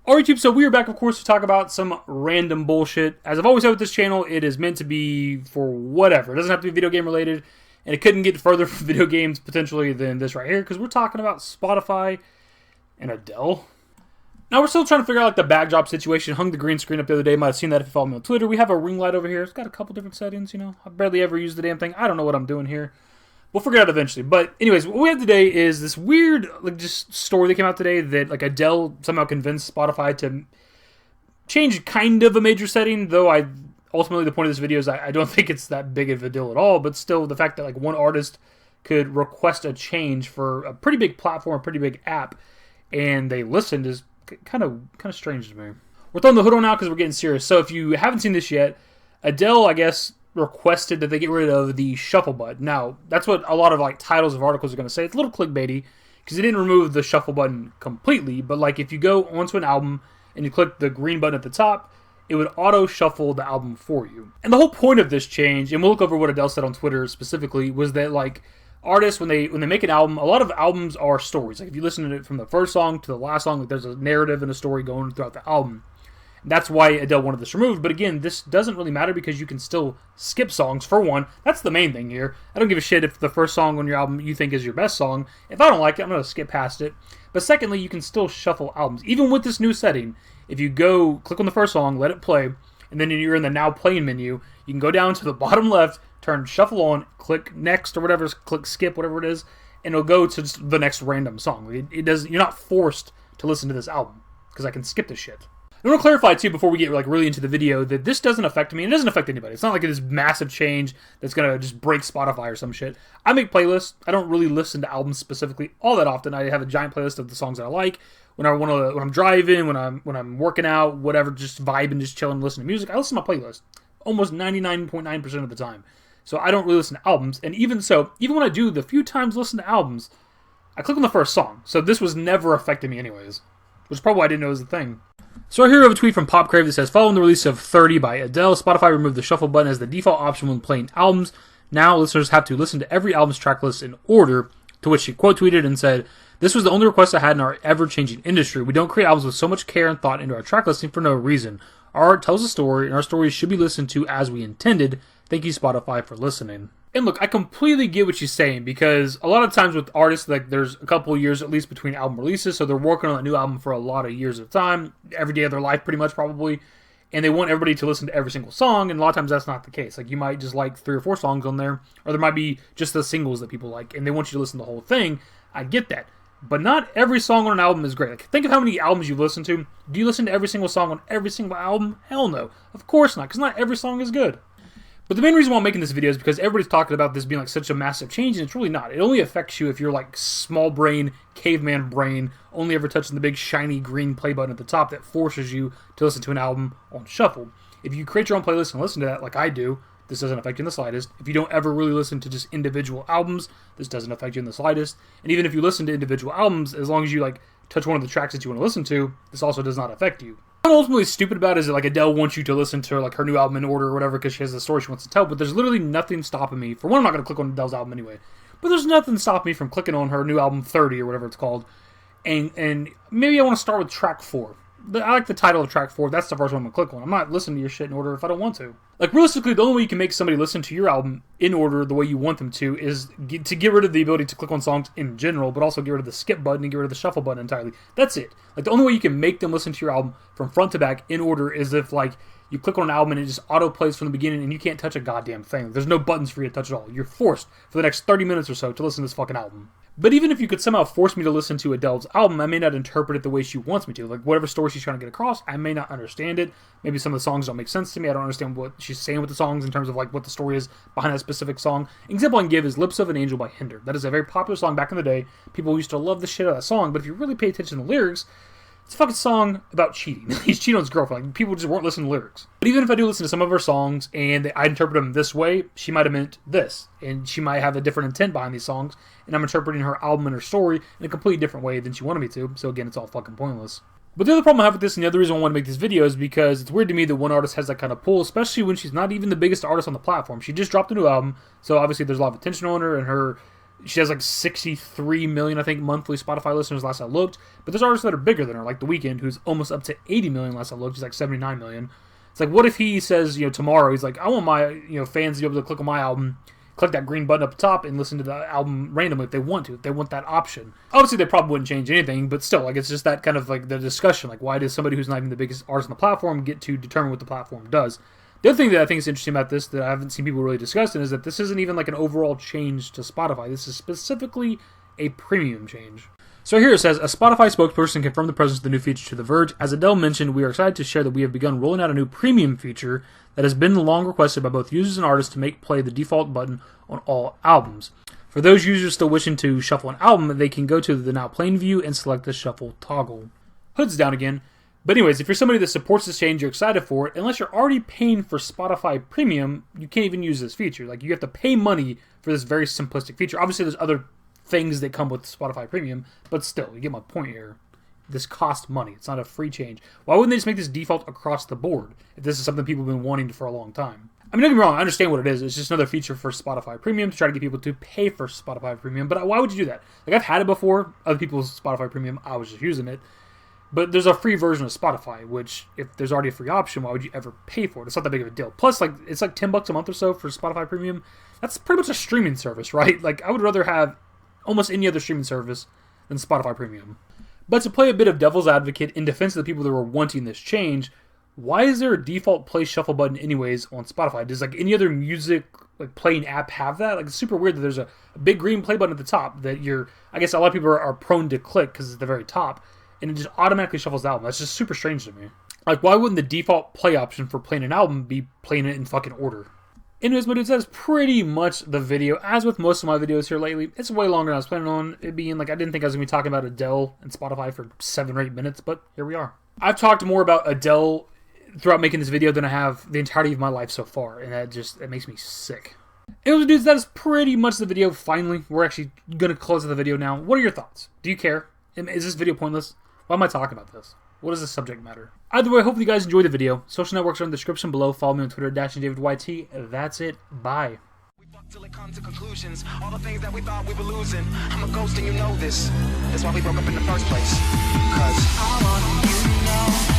Alright YouTube, so we are back of course to talk about some random bullshit. As I've always said with this channel, it is meant to be for whatever. It doesn't have to be video game related, and it couldn't get further from video games potentially than this right here, because we're talking about Spotify and Adele. Now we're still trying to figure out like the backdrop situation. Hung the green screen up the other day, might have seen that if you follow me on Twitter. We have a ring light over here. It's got a couple different settings, you know. I barely ever use the damn thing. I don't know what I'm doing here. We'll figure it out eventually. But anyways, what we have today is this weird like just story that came out today that like Adele somehow convinced Spotify to change kind of a major setting, though ultimately the point of this video is I don't think it's that big of a deal at all, but still the fact that like one artist could request a change for a pretty big platform, a pretty big app, and they listened is kind of strange to me. We're throwing the hood on now because we're getting serious. So if you haven't seen this yet, Adele, I guess, requested that they get rid of the shuffle button. Now, that's what a lot of like titles of articles are going to say. It's a little clickbaity because they didn't remove the shuffle button completely, but like if you go onto an album and you click the green button at the top, it would auto shuffle the album for you. And the whole point of this change, and we'll look over what Adele said on Twitter specifically, was that like artists when they make an album, a lot of albums are stories. Like if you listen to it from the first song to the last song, like there's a narrative and a story going throughout the album. That's why Adele wanted this removed, but again, this doesn't really matter because you can still skip songs, for one. That's the main thing here. I don't give a shit if the first song on your album you think is your best song. If I don't like it, I'm going to skip past it. But secondly, you can still shuffle albums. Even with this new setting, if you go, click on the first song, let it play, and then you're in the Now Playing menu, you can go down to the bottom left, turn Shuffle on, click Next or whatever, click Skip, whatever it is, and it'll go to just the next random song. You're not forced to listen to this album, because I can skip this shit. I want to clarify too before we get like really into the video that this doesn't affect me and it doesn't affect anybody. It's not like this massive change that's gonna just break Spotify or some shit. I make playlists. I don't really listen to albums specifically all that often. I have a giant playlist of the songs that I like. When I'm driving, when I'm working out, whatever, just vibing, just chilling, listening to music, I listen to my playlist almost 99.9% of the time. So I don't really listen to albums. And even so, even when I do the few times listen to albums, I click on the first song. So this was never affecting me anyways, which is probably why I didn't know it was a thing. So here we have a tweet from Popcrave that says, following the release of 30 by Adele, Spotify removed the shuffle button as the default option when playing albums. Now listeners have to listen to every album's track list in order, to which she quote tweeted and said, "This was the only request I had in our ever-changing industry. We don't create albums with so much care and thought into our track listing for no reason. Our art tells a story, and our stories should be listened to as we intended. Thank you, Spotify, for listening." And look, I completely get what she's saying, because a lot of times with artists, like there's a couple of years at least between album releases, so they're working on a new album for a lot of years at a time, every day of their life pretty much probably, and they want everybody to listen to every single song, and a lot of times that's not the case. Like you might just like 3 or 4 songs on there, or there might be just the singles that people like, and they want you to listen to the whole thing. I get that. But not every song on an album is great. Like, think of how many albums you listen to. Do you listen to every single song on every single album? Hell no. Of course not, because not every song is good. But the main reason why I'm making this video is because everybody's talking about this being like such a massive change, and it's really not. It only affects you if you're like small brain, caveman brain, only ever touching the big shiny green play button at the top that forces you to listen to an album on shuffle. If you create your own playlist and listen to that like I do, this doesn't affect you in the slightest. If you don't ever really listen to just individual albums, this doesn't affect you in the slightest. And even if you listen to individual albums, as long as you like touch one of the tracks that you want to listen to, this also does not affect you. What I'm ultimately stupid about is that like Adele wants you to listen to like her new album in order or whatever because she has a story she wants to tell, but there's literally nothing stopping me. For one, I'm not going to click on Adele's album anyway, but there's nothing stopping me from clicking on her new album 30 or whatever it's called, and maybe I want to start with track 4. I like the title of track 4. That's the first one I'm going to click on. I'm not listening to your shit in order if I don't want to. Like, realistically, the only way you can make somebody listen to your album in order the way you want them to is to get rid of the ability to click on songs in general, but also get rid of the skip button and get rid of the shuffle button entirely. That's it. Like, the only way you can make them listen to your album from front to back in order is if, like, you click on an album and it just auto-plays from the beginning and you can't touch a goddamn thing. There's no buttons for you to touch at all. You're forced for the next 30 minutes or so to listen to this fucking album. But even if you could somehow force me to listen to Adele's album, I may not interpret it the way she wants me to. Like, whatever story she's trying to get across, I may not understand it. Maybe some of the songs don't make sense to me. I don't understand what she's saying with the songs in terms of, like, what the story is behind that specific song. An example I can give is Lips of an Angel by Hinder. That is a very popular song back in the day. People used to love the shit out of that song, but if you really pay attention to the lyrics, it's a fucking song about cheating. He's cheating on his girlfriend. Like, people just weren't listening to lyrics. But even if I do listen to some of her songs and I interpret them this way, she might have meant this. And she might have a different intent behind these songs. And I'm interpreting her album and her story in a completely different way than she wanted me to. So again, it's all fucking pointless. But the other problem I have with this, and the other reason I want to make this video, is because it's weird to me that one artist has that kind of pull, especially when she's not even the biggest artist on the platform. She just dropped a new album, so obviously there's a lot of attention on her, and her She has like 63 million, I think, monthly Spotify listeners last I looked. But there's artists that are bigger than her, like The Weeknd, who's almost up to 80 million last I looked. He's like 79 million. It's like, what if he says, tomorrow, he's like, I want my, fans to be able to click on my album, click that green button up the top, and listen to the album randomly if they want to, if they want that option. Obviously, they probably wouldn't change anything, but still, like, it's just that kind of, like, the discussion. Like, why does somebody who's not even the biggest artist on the platform get to determine what the platform does? The other thing that I think is interesting about this that I haven't seen people really discussing is that this isn't even, like, an overall change to Spotify. This is specifically a premium change. So here it says, a Spotify spokesperson confirmed the presence of the new feature to The Verge. As Adele mentioned, we are excited to share that we have begun rolling out a new premium feature that has been long requested by both users and artists to make play the default button on all albums. For those users still wishing to shuffle an album, they can go to the Now Playing view and select the shuffle toggle. Hood's down again. But anyways, if you're somebody that supports this change, you're excited for it, unless you're already paying for Spotify Premium, you can't even use this feature. Like, you have to pay money for this very simplistic feature. Obviously, there's other things that come with Spotify Premium, but still, you get my point here. This costs money. It's not a free change. Why wouldn't they just make this default across the board if this is something people have been wanting for a long time? I mean, don't get me wrong, I understand what it is. It's just another feature for Spotify Premium to try to get people to pay for Spotify Premium, but why would you do that? Like, I've had it before, other people's Spotify Premium, I was just using it. But there's a free version of Spotify, which, if there's already a free option, why would you ever pay for it? It's not that big of a deal. Plus, like, it's like $10 a month or so for Spotify Premium. That's pretty much a streaming service, right? Like, I would rather have almost any other streaming service than Spotify Premium. But to play a bit of devil's advocate in defense of the people that were wanting this change, why is there a default play shuffle button anyways on Spotify? Does like any other music like playing app have that? Like, it's super weird that there's a big green play button at the top that I guess a lot of people are prone to click because it's at the very top, and it just automatically shuffles the album. That's just super strange to me. Like, why wouldn't the default play option for playing an album be playing it in fucking order? Anyways, my dudes, that's pretty much the video. As with most of my videos here lately, it's way longer than I was planning on it being. Like, I didn't think I was going to be talking about Adele and Spotify for 7 or 8 minutes, but here we are. I've talked more about Adele throughout making this video than I have the entirety of my life so far, and that makes me sick. Anyways, dudes, that is pretty much the video. Finally, we're actually going to close the video now. What are your thoughts? Do you care? Is this video pointless? Why am I talking about this? What does this subject matter? Either way, hopefully you guys enjoyed the video. Social networks are in the description below. Follow me on Twitter, dashingdavidYT. That's it. Bye. We fucked till it come to conclusions. All the things that we thought we were losing. I'm a ghost and you know this. That's why we broke up in the first place. 'Cause I want you to know